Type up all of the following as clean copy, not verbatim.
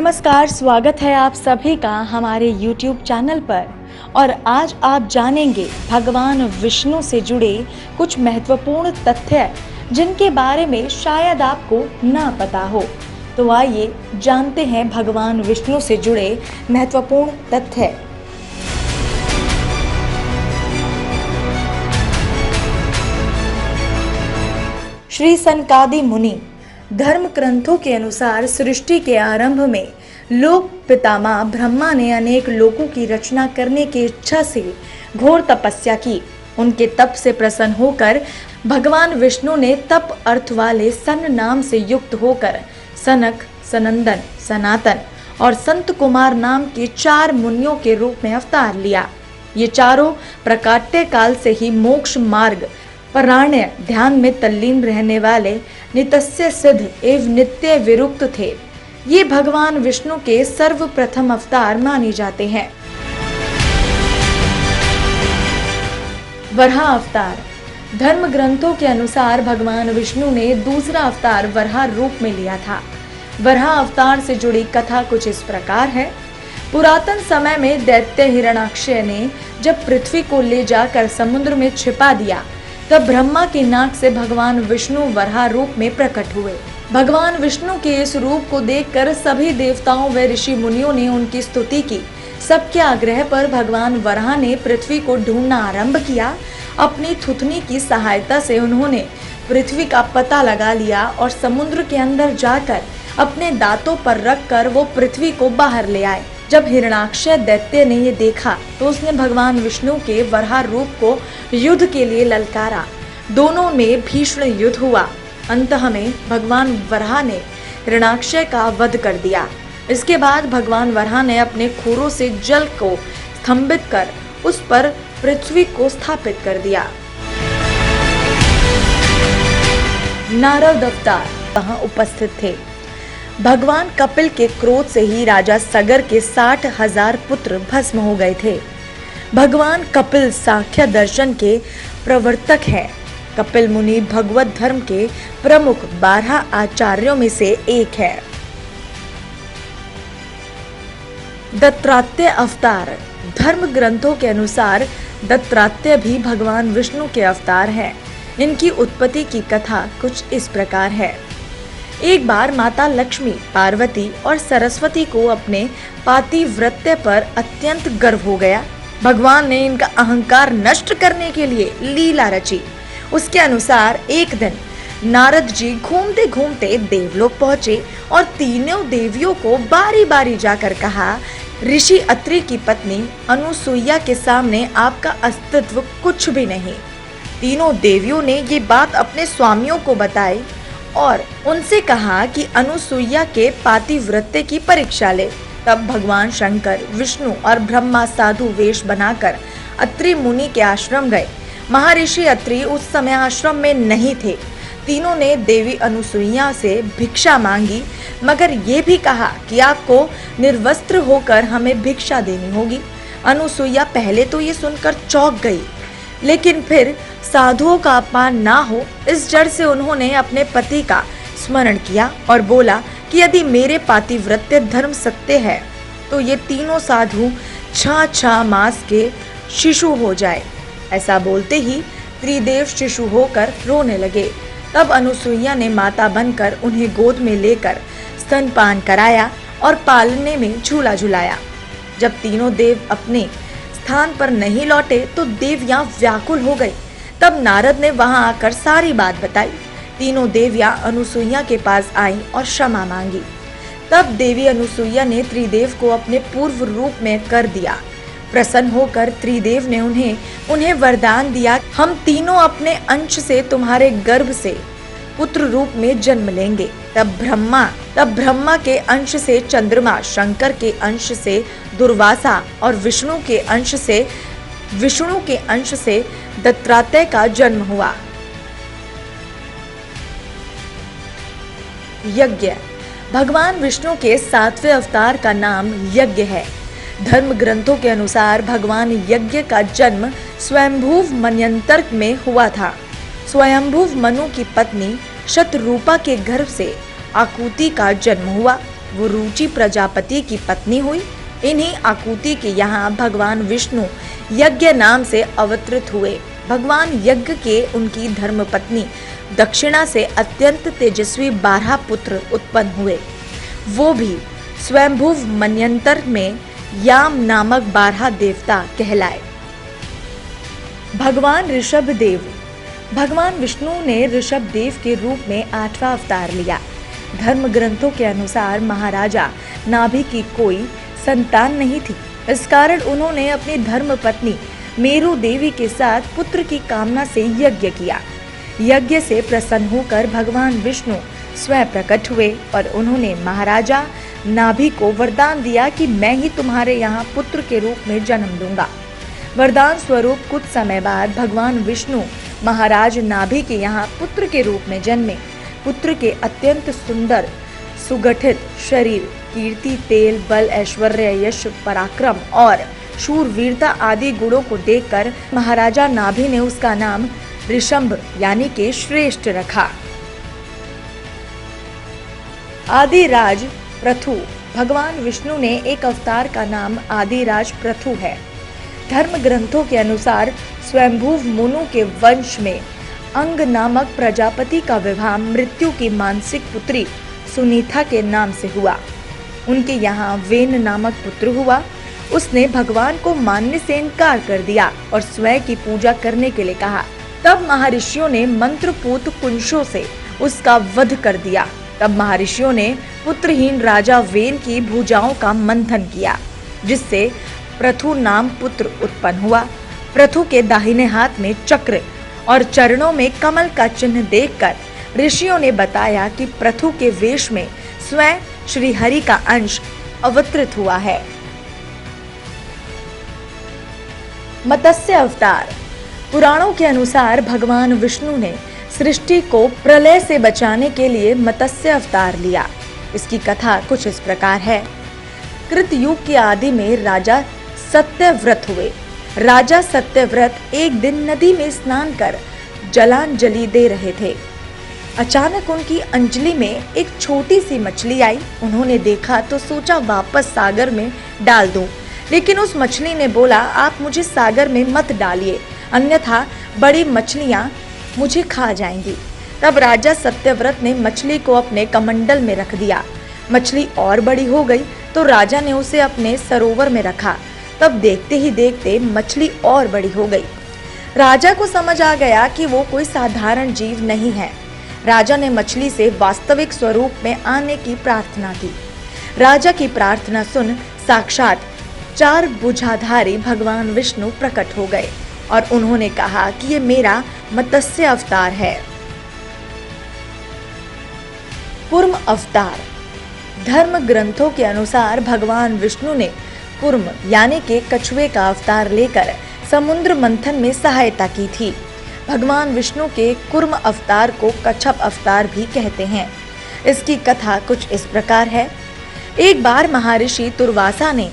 नमस्कार, स्वागत है आप सभी का हमारे YouTube चैनल पर। और आज आप जानेंगे भगवान विष्णु से जुड़े कुछ महत्वपूर्ण तथ्य जिनके बारे में शायद आपको ना पता हो। तो आइए जानते हैं भगवान विष्णु से जुड़े महत्वपूर्ण तथ्य। श्री सनकादि मुनि धर्म ग्रंथों के अनुसार सृष्टि के आरंभ में लोक पितामह ब्रह्मा ने अनेक लोकों की रचना करने की इच्छा से घोर तपस्या की। उनके तप से प्रसन्न होकर भगवान विष्णु ने तप अर्थ वाले सन नाम से युक्त होकर सनक, सनंदन, सनातन और संत कुमार नाम के 4 मुनियों के रूप में अवतार लिया। ये चारों प्राकट्य काल से ही मोक्ष मार्ग परायण ध्यान में तल्लीन रहने वाले नित्य सिद्ध एवं नित्य विरुक्त थे। ये भगवान विष्णु के सर्वप्रथम अवतार माने जाते हैं। वराह अवतार धर्म ग्रंथों के अनुसार भगवान विष्णु ने दूसरा अवतार वराह रूप में लिया था। वराह अवतार से जुड़ी कथा कुछ इस प्रकार है। पुरातन समय में दैत्य हिरण्याक्ष ने जब पृथ्वी को ले जाकर समुद्र में छिपा दिया तब ब्रह्मा की नाक से भगवान विष्णु वराह रूप में प्रकट हुए। भगवान विष्णु के इस रूप को देखकर सभी देवताओं व ऋषि मुनियों ने उनकी स्तुति की। सबके आग्रह पर भगवान वराह ने पृथ्वी को ढूंढना आरंभ किया। अपनी थुथनी की सहायता से उन्होंने पृथ्वी का पता लगा लिया और समुद्र के अंदर जाकर अपने दांतों पर रखकर वो पृथ्वी को बाहर ले आए। जब हिरण्याक्ष दैत्य ने ये देखा तो उसने भगवान विष्णु के वराह रूप को युद्ध के लिए ललकारा। दोनों में भीषण युद्ध हुआ। अंततः में भगवान वराह ने हिरण्याक्ष का वध कर दिया। इसके बाद भगवान वराह ने अपने खुरों से जल को स्तंभित कर उस पर पृथ्वी को स्थापित कर दिया। नारद अवतार वहां उपस्थित थे। भगवान कपिल के क्रोध से ही राजा सगर के 60,000 पुत्र भस्म हो गए थे। भगवान कपिल सांख्य दर्शन के प्रवर्तक हैं। कपिल मुनि भगवत धर्म के प्रमुख 12 आचार्यों में से एक है। दत्तात्रेय अवतार धर्म ग्रंथों के अनुसार दत्तात्रेय भी भगवान विष्णु के अवतार हैं। इनकी उत्पत्ति की कथा कुछ इस प्रकार है। एक बार माता लक्ष्मी, पार्वती और सरस्वती को अपने पातिव्रत्य पर अत्यंत गर्व हो गया। भगवान ने इनका अहंकार नष्ट करने के लिए लीला रची। उसके अनुसार एक दिन नारद जी घूमते घूमते देवलोक पहुंचे और तीनों देवियों को बारी बारी जाकर कहा, ऋषि अत्रि की पत्नी अनुसुईया के सामने आपका अस्तित्व कुछ भी नहीं। तीनों देवियों ने ये बात अपने स्वामियों को बताई और उनसे कहा कि अनुसुईया के पातिव्रत्य की परीक्षा ले। तब भगवान शंकर, विष्णु और ब्रह्मा साधु वेश बनाकर अत्रि मुनि के आश्रम गए। महर्षि अत्रि उस समय आश्रम में नहीं थे। तीनों ने देवी अनुसुईया से भिक्षा मांगी, मगर ये भी कहा कि आपको निर्वस्त्र होकर हमें भिक्षा देनी होगी। अनुसुईया पहले तो ये सुनकर चौंक गई, लेकिन फिर साधुओं का अपमान ना हो इस जड़ से उन्होंने अपने पति का स्मरण किया और बोला कि यदि मेरे पातिव्रत्य धर्म सत्य है तो ये तीनों साधु 6 मास के शिशु हो जाए। ऐसा बोलते ही त्रिदेव शिशु होकर रोने लगे। तब अनुसुईया ने माता बनकर उन्हें गोद में लेकर स्तनपान कराया और पालने में झूला झुलाया। जब तीनों देव अपने स्थान पर नहीं लौटे तो देवियां व्याकुल हो गई। तब नारद ने वहां आकर सारी बात बताई। तीनों देवियां अनुसुईया के पास आईं और क्षमा मांगी। तब देवी अनुसुईया ने त्रिदेव को अपने पूर्व रूप में कर दिया। प्रसन्न होकर त्रिदेव ने उन्हें वरदान दिया, हम तीनों अपने अंश से तुम्हारे गर्भ से पुत्र रूप में जन्म लेंगे। तब ब्रह्मा के अंश से चंद्रमा, शंकर के अंश से दुर्वासा और विष्णु के अंश से दत्तात्रेय का जन्म हुआ। यज्ञ भगवान विष्णु के 7वें अवतार का नाम यज्ञ है। धर्म ग्रंथों के अनुसार भगवान यज्ञ का जन्म स्वयंभुव मन्वंतर में हुआ था। स्वयंभुव मनु की पत्नी शतरूपा के गर्भ से आकुति का जन्म हुआ। वो रुचि प्रजापति की पत्नी हुई। इन्हीं आकुति के यहाँ भगवान विष्णु यज्ञ नाम से अवतरित हुए। भगवान यज्ञ के उनकी धर्मपत्नी दक्षिणा से अत्यंत तेजस्वी 12 पुत्र उत्पन्न हुए। वो भी स्वयंभुव मन्वंतर में याम नामक 12 देवता कहलाए। भगवान ऋषभ देव। भगवान विष्णु ने ऋषभ देव के रूप में 8वां अवतार लिया। धर्म ग्रंथों के अनुसार महाराजा नाभि की कोई संतान नहीं थी। इस कारण उन्होंने अपनी धर्म पत्नी मेरु देवी के साथ पुत्र की कामना से यज्ञ किया। यज्ञ से प्रसन्न होकर भगवान विष्णु स्वयं प्रकट हुए और उन्होंने महाराजा नाभि को वरदान दिया कि मैं ही तुम्हारे यहाँ पुत्र के रूप में जन्म दूंगा। वरदान स्वरूप कुछ समय बाद भगवान विष्णु महाराज नाभि के यहाँ पुत्र के रूप में जन्मे। पुत्र के अत्यंत सुंदर सुगठित शरीर, कीर्ति, तेल, बल, ऐश्वर्य, यश, पराक्रम और शूरवीरता आदि गुणों को देखकर महाराजा नाभि ने उसका नाम ऋषभ यानी के श्रेष्ठ रखा। आदिराज पृथु। भगवान विष्णु ने एक अवतार का नाम आदिराज पृथु है। धर्म ग्रंथों के अनुसार स्वयंभुव मुनु के वंश में अंग नामक प्रजापति का विवाह मृत्यु की मानसिक पुत्री सुनीता के नाम से हुआ। उनके यहाँ वेन नामक पुत्र हुआ। उसने भगवान को मानने से इनकार कर दिया और स्वयं की पूजा करने के लिए कहा। तब महर्षियों ने मंत्रपूत कुंशों से उसका वध कर दिया। तब महर्षियों ने पुत्रहीन राजा वेन की भुजाओं का मंथन किया, जिससे पृथु नाम पुत्र उत्पन्न हुआ। पृथु के दाहिने हाथ में चक्र और चरणों में कमल का चिन्ह देखकर ऋषियों ने बताया कि पृथु के वेश में स्वयं श्री हरि का अंश अवतरित हुआ है। मत्स्य अवतार। पुराणों के अनुसार भगवान विष्णु ने सृष्टि को प्रलय से बचाने के लिए मत्स्य अवतार लिया। इसकी कथा कुछ इस प्रकार है। कृतयुग के आदि में राजा सत्यव्रत हुए। राजा सत्यव्रत एक दिन नदी में स्नान कर जलांजलि दे रहे थे। अचानक उनकी अंजलि में एक छोटी सी मछली आई। उन्होंने देखा तो सोचा वापस सागर में डाल दूं, लेकिन उस मछली ने बोला, आप मुझे सागर में मत डालिए, अन्यथा बड़ी मछलियां मुझे खा जाएंगी। तब राजा सत्यव्रत ने मछली को अपने कमंडल में रख दिया। मछली और बड़ी हो गई तो राजा ने उसे अपने सरोवर में रखा। तब देखते ही देखते मछली और बड़ी हो गई। राजा को समझ आ गया कि वो कोई साधारण जीव नहीं है। राजा ने मछली से वास्तविक स्वरूप में आने की प्रार्थना की। राजा की प्रार्थना सुन साक्षात 4 भुजाधारी भगवान विष्णु प्रकट हो गए और उन्होंने कहा कि ये मेरा मत्स्य अवतार है। कूर्म अवतार। धर्म ग्रंथों के अनुसार भगवान विष्णु ने कूर्म यानी के कछुए का अवतार लेकर समुद्र मंथन में सहायता की थी। भगवान विष्णु के कूर्म अवतार को कच्छप अवतार भी कहते हैं। इसकी कथा कुछ इस प्रकार है। एक बार महर्षि दुर्वासा ने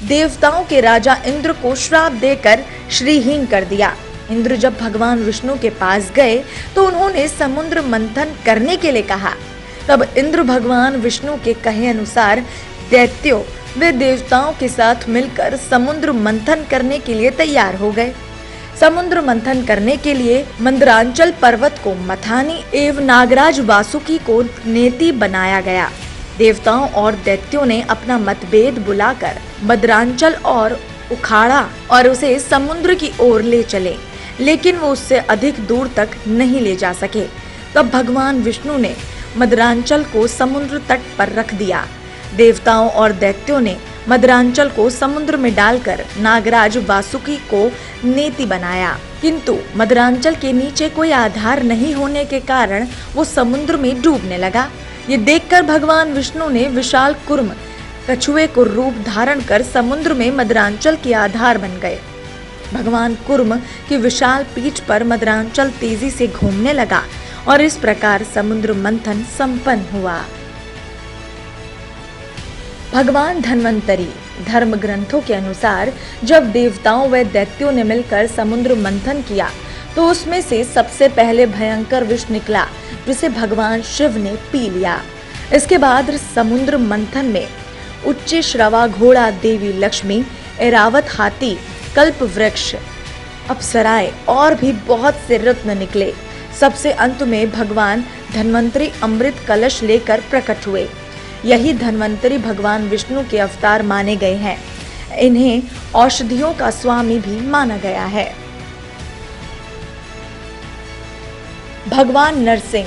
देवताओं के राजा इंद्र को श्राप देकर श्रीहीन कर दिया। इंद्र जब भगवान विष्णु के पास गए तो उन्होंने समुद्र मंथन करने के लिए कहा। तब इंद्र भगवान विष्णु के कहे अनुसार दैत्यों वे देवताओं के साथ मिलकर समुद्र मंथन करने के लिए तैयार हो गए। समुद्र मंथन करने के लिए मंदरांचल पर्वत को मथानी एवं नागराज वासुकी को नेति बनाया गया। देवताओं और दैत्यों ने अपना मतभेद बुलाकर मदरांचल और उखाड़ा और उसे समुद्र की ओर ले चले, लेकिन वो उससे अधिक दूर तक नहीं ले जा सके। तब भगवान विष्णु ने मदरांचल को समुद्र तट पर रख दिया। देवताओं और दैत्यों ने मदरांचल को समुद्र में डालकर नागराज वासुकी को नेति बनाया, किंतु मदरांचल के नीचे कोई आधार नहीं होने के कारण वो समुद्र में डूबने लगा। ये देखकर भगवान विष्णु ने विशाल कूर्म कछुए को रूप धारण कर समुद्र में मदरांचल के आधार बन गए। भगवान कूर्म की विशाल पीठ पर मदरांचल तेजी से घूमने लगा और इस प्रकार समुद्र मंथन संपन्न हुआ। भगवान धन्वंतरी। धर्म ग्रंथों के अनुसार जब देवताओं व दैत्यों ने मिलकर समुद्र मंथन किया तो उसमें से सबसे पहले भयंकर विष निकला, जिसे भगवान शिव ने पी लिया। इसके बाद समुद्र मंथन में उच्च श्रवा घोड़ा, देवी लक्ष्मी, ऐरावत हाथी, कल्प वृक्ष, अप्सराएं और भी बहुत से रत्न निकले। सबसे अंत में भगवान धन्वंतरी अमृत कलश लेकर प्रकट हुए। यही धन्वंतरी भगवान विष्णु के अवतार माने गए हैं। इन्हें औषधियों का स्वामी भी माना गया है। भगवान नरसिंह।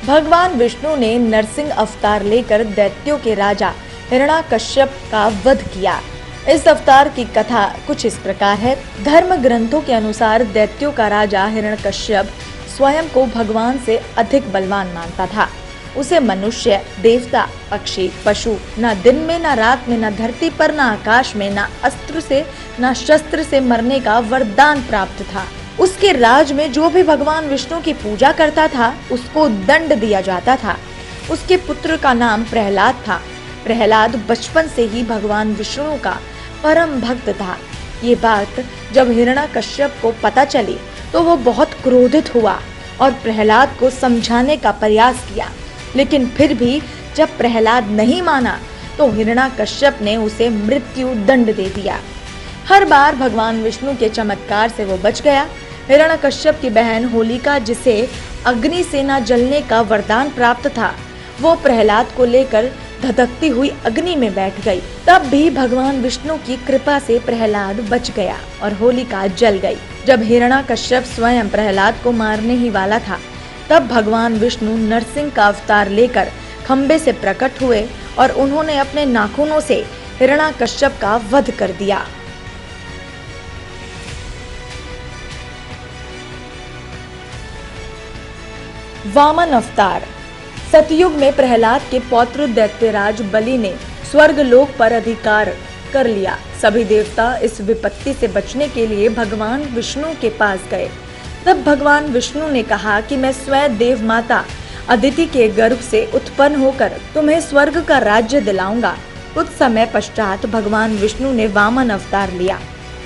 भगवान विष्णु ने नरसिंह अवतार लेकर दैत्यों के राजा हिरण्याकश्यप का वध किया। इस अवतार की कथा कुछ इस प्रकार है। धर्म ग्रंथों के अनुसार दैत्यों का राजा हिरण्याकश्यप स्वयं को भगवान से अधिक बलवान मानता था। उसे मनुष्य, देवता, पक्षी, पशु, न दिन में न रात में, न धरती पर न आकाश में, न अस्त्र से न शस्त्र से मरने का वरदान प्राप्त था। उसके राज में जो भी भगवान विष्णु की पूजा करता था उसको दंड दिया जाता था। उसके पुत्र का नाम प्रहलाद था। प्रहलाद बचपन से ही भगवान विष्णु का परम भक्त था। ये बात जब हिरण्याकश्यप को पता चली तो वो बहुत क्रोधित हुआ और प्रहलाद को समझाने का प्रयास किया, लेकिन फिर भी जब प्रहलाद नहीं माना तो हिरण्याकश्यप ने उसे मृत्यु दंड दे दिया। हर बार भगवान विष्णु के चमत्कार से वो बच गया। हिरण्याकश्यप की बहन होलिका, जिसे अग्नि से न जलने का वरदान प्राप्त था, वो प्रहलाद को लेकर धधकती हुई अग्नि में बैठ गई। तब भी भगवान विष्णु की कृपा से प्रहलाद बच गया और होलिका जल गई। जब हिरण्याकश्यप स्वयं प्रहलाद को मारने ही वाला था, तब भगवान विष्णु नरसिंह का अवतार लेकर खंबे से प्रकट हुए और उन्होंने अपने नाखूनों से हिरण्याकश्यप का वध कर दिया। वामन अवतार। सतयुग में प्रहलाद के पौत्र दैत्यराज बलि ने स्वर्ग लोक पर अधिकार कर लिया। सभी देवता इस विपत्ति से बचने के लिए भगवान विष्णु के पास गए। तब भगवान विष्णु ने कहा कि मैं स्वयं देव माता अदिति के गर्भ से उत्पन्न होकर तुम्हें स्वर्ग का राज्य दिलाऊंगा। कुछ समय पश्चात भगवान विष्णु ने वामन अवतार लिया।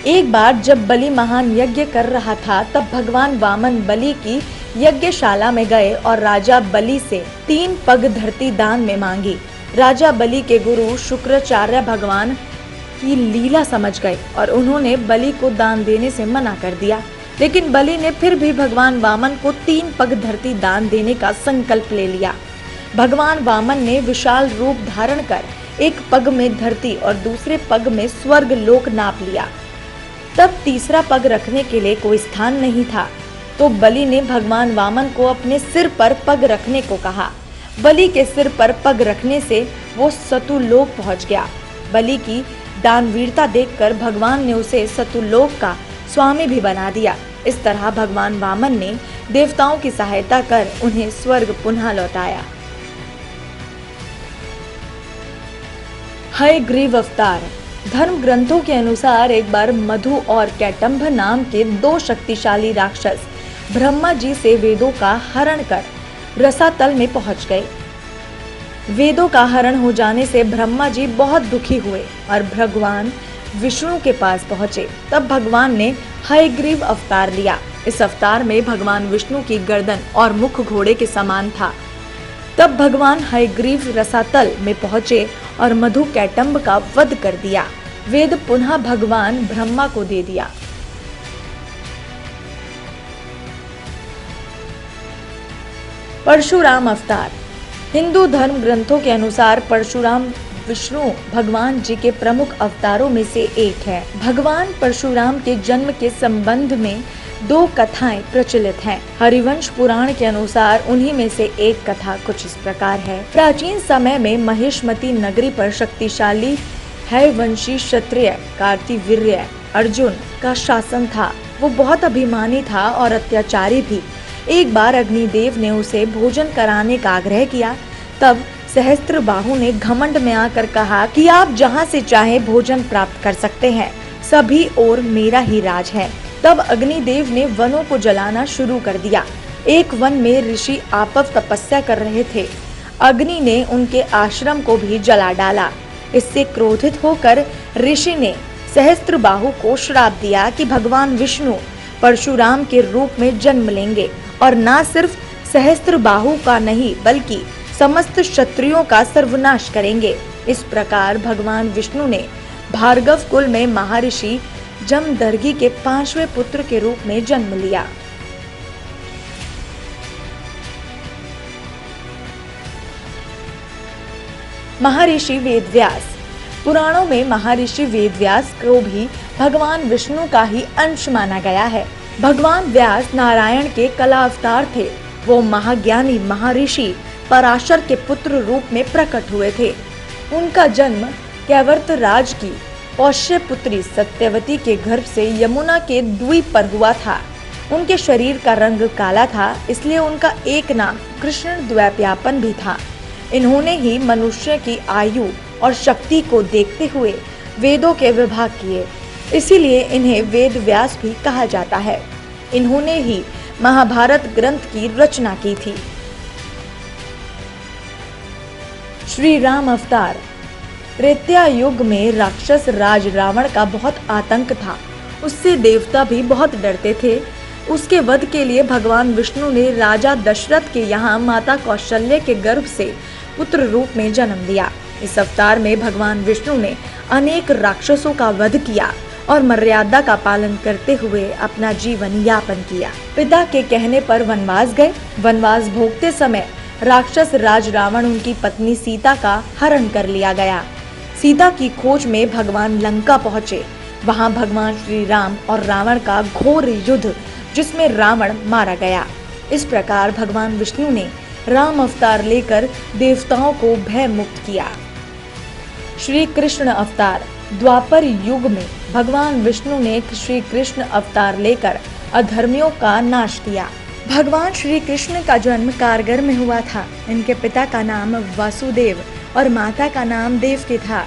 एक बार जब बलि महान यज्ञ कर रहा था, तब भगवान वामन बलि की यज्ञशाला में गए और राजा बलि से 3 पग धरती दान में मांगी। राजा बलि के गुरु शुक्राचार्य भगवान की लीला समझ गए और उन्होंने बलि को दान देने से मना कर दिया। लेकिन बलि ने फिर भी भगवान वामन को 3 पग धरती दान देने का संकल्प ले लिया। भगवान वामन ने विशाल रूप धारण कर एक पग में धरती और दूसरे पग में स्वर्ग लोक नाप लिया। तब तीसरा पग रखने के लिए कोई स्थान नहीं था, तो बलि ने भगवान वामन को अपने सिर पर पग रखने को कहा। बलि के सिर पर पग रखने से वो सतुलोक पहुंच गया। बलि की दानवीरता देखकर भगवान ने उसे सतुलोक का स्वामी भी बना दिया। इस तरह भगवान वामन ने देवताओं की सहायता कर उन्हें स्वर्ग पुनः लौटाया। हयग्रीव अवतार। धर्म ग्रंथों के अनुसार एक बार मधु और कैटंभ नाम के 2 शक्तिशाली राक्षस ब्रह्मा जी से वेदों का हरण कर रसातल में पहुंच गए। वेदों का हरण हो जाने से ब्रह्मा जी बहुत दुखी हुए और भगवान विष्णु के पास पहुंचे। तब भगवान ने हयग्रीव अवतार लिया। इस अवतार में भगवान विष्णु की गर्दन और मुख घोड़े के समान था। तब भगवान हयग्रीव रसातल में पहुंचे और मधु कैटंभ का वध कर दिया। वेद पुनः भगवान ब्रह्मा को दे दिया। परशुराम अवतार। हिंदू धर्म ग्रंथों के अनुसार परशुराम विष्णु भगवान जी के प्रमुख अवतारों में से एक है। भगवान परशुराम के जन्म के संबंध में 2 कथाएं प्रचलित हैं। हरिवंश पुराण के अनुसार उन्हीं में से एक कथा कुछ इस प्रकार है। प्राचीन समय में महिष्मती नगरी पर शक्तिशाली हयवंशी क्षत्रिय कार्तिवीर्य अर्जुन का शासन था। वो बहुत अभिमानी था और अत्याचारी भी। एक बार अग्निदेव ने उसे भोजन कराने का आग्रह किया। तब सहस्त्रबाहु ने घमंड में आकर कहा कि आप जहाँ से चाहे भोजन प्राप्त कर सकते हैं, सभी ओर मेरा ही राज है। तब अग्निदेव ने वनों को जलाना शुरू कर दिया। एक वन में ऋषि आपस तपस्या कर रहे थे। अग्नि ने उनके आश्रम को भी जला डाला। इससे क्रोधित होकर ऋषि ने सहस्त्रबाहु को श्राप दिया कि भगवान विष्णु परशुराम के रूप में जन्म लेंगे और न सिर्फ सहस्त्रबाहु का नहीं बल्कि समस्त क्षत्रियों का सर्वनाश करेंगे। इस प्रकार भगवान विष्णु ने भार्गव कुल में महर्षि जमदग्नि के 5वें पुत्र के रूप में जन्म लिया। महर्षि वेदव्यास। पुराणों में महर्षि वेदव्यास को भी भगवान विष्णु का ही अंश माना गया है। भगवान व्यास नारायण के कला अवतार थे। वो महाज्ञानी महर्षि पराशर के पुत्र रूप में प्रकट हुए थे। उनका जन्म कैवर्त राज की पौष्य पुत्री सत्यवती के गर्भ से यमुना के द्वीप पर हुआ था। उनके शरीर का रंग काला था, इसलिए उनका एक नाम कृष्ण द्वैपायन भी था। इन्होंने ही मनुष्य की आयु और शक्ति को देखते हुए वेदों के विभाग किए, इसीलिए इन्हें वेद व्यास भी कहा जाता है। इन्होंने ही महाभारत ग्रंथ की रचना की थी। श्री राम अवतार। त्रेता युग में राक्षस राज रावण का बहुत आतंक था। उससे देवता भी बहुत डरते थे। उसके वध के लिए भगवान विष्णु ने राजा दशरथ के यहाँ माता कौशल्य के गर्भ से पुत्र रूप में जन्म लिया। इस अवतार में भगवान विष्णु ने अनेक राक्षसों का वध किया और मर्यादा का पालन करते हुए अपना जीवन यापन किया। पिता के कहने पर वनवास गए। वनवास भोगते समय राक्षस राज रावण उनकी पत्नी सीता का हरण कर लिया गया। सीता की खोज में भगवान लंका पहुँचे। वहाँ भगवान श्री राम और रावण का घोर युद्ध, जिसमें रावण मारा गया। इस प्रकार भगवान विष्णु ने राम अवतार लेकर देवताओं को भय मुक्त किया। श्री कृष्ण अवतार। द्वापर युग में भगवान विष्णु ने श्री कृष्ण अवतार लेकर अधर्मियों का नाश किया। भगवान श्री कृष्ण का जन्म कारगर में हुआ था। इनके पिता का नाम वासुदेव और माता का नाम देवकी था।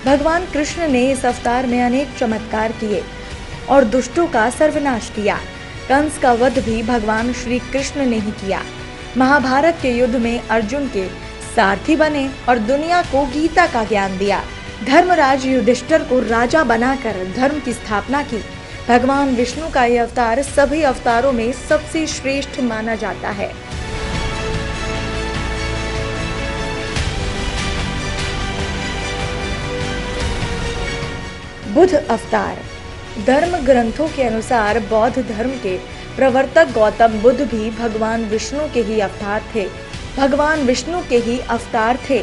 भगवान कृष्ण ने इस अवतार में अनेक चमत्कार किए और दुष्टों का सर्वनाश किया। कंस का वध भी भगवान श्री कृष्ण ने ही किया। महाभारत के युद्ध में अर्जुन के सारथी बने और दुनिया को गीता का ज्ञान दिया। धर्मराज युधिष्ठिर को राजा बनाकर धर्म की स्थापना की। भगवान विष्णु का यह अवतार सभी अवतारों में सबसे श्रेष्ठ माना जाता है। बुद्ध अवतार। धर्म ग्रंथों के अनुसार बौद्ध धर्म के प्रवर्तक गौतम बुद्ध भी भगवान विष्णु के ही अवतार थे। भगवान विष्णु के ही अवतार थे,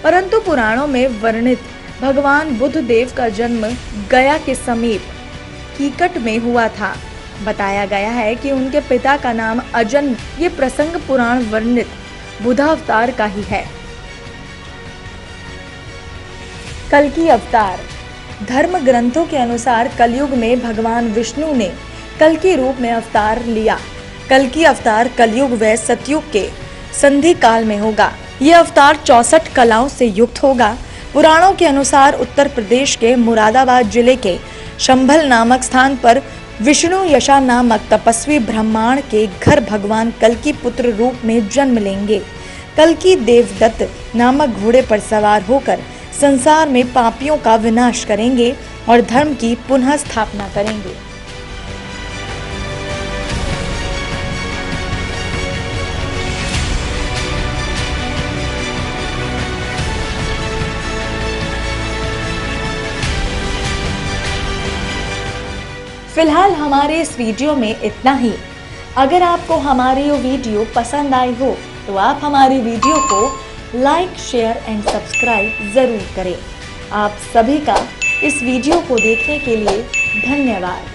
परंतु पुराणों में वर्णित भगवान बुद्ध देव का जन्म गया के समीप कीकट में हुआ था। बताया गया है कि उनके पिता का नाम अजन। ये प्रसंग पुराण वर्णित बुद्धावतार का ही है। कल्कि अवतार। धर्म ग्रंथों के अनुसार कलयुग में भगवान विष्णु ने कल्कि रूप में अवतार लिया। कल्कि अवतार कलयुग व सतयुग के संधि काल में होगा। यह अवतार 64 कलाओं से युक्त होगा। पुराणों के अनुसार उत्तर प्रदेश के मुरादाबाद जिले के शंभल नामक स्थान पर विष्णु यशा नामक तपस्वी ब्राह्मण के घर भगवान कल्कि पुत्र रूप में जन्म लेंगे। कल्कि देवदत्त नामक घोड़े पर सवार होकर संसार में पापियों का विनाश करेंगे और धर्म की पुनः स्थापना करेंगे। फिलहाल हमारे इस वीडियो में इतना ही। अगर आपको हमारी ये वीडियो पसंद आई हो तो आप हमारी वीडियो को लाइक, शेयर एंड सब्सक्राइब जरूर करें। आप सभी का इस वीडियो को देखने के लिए धन्यवाद।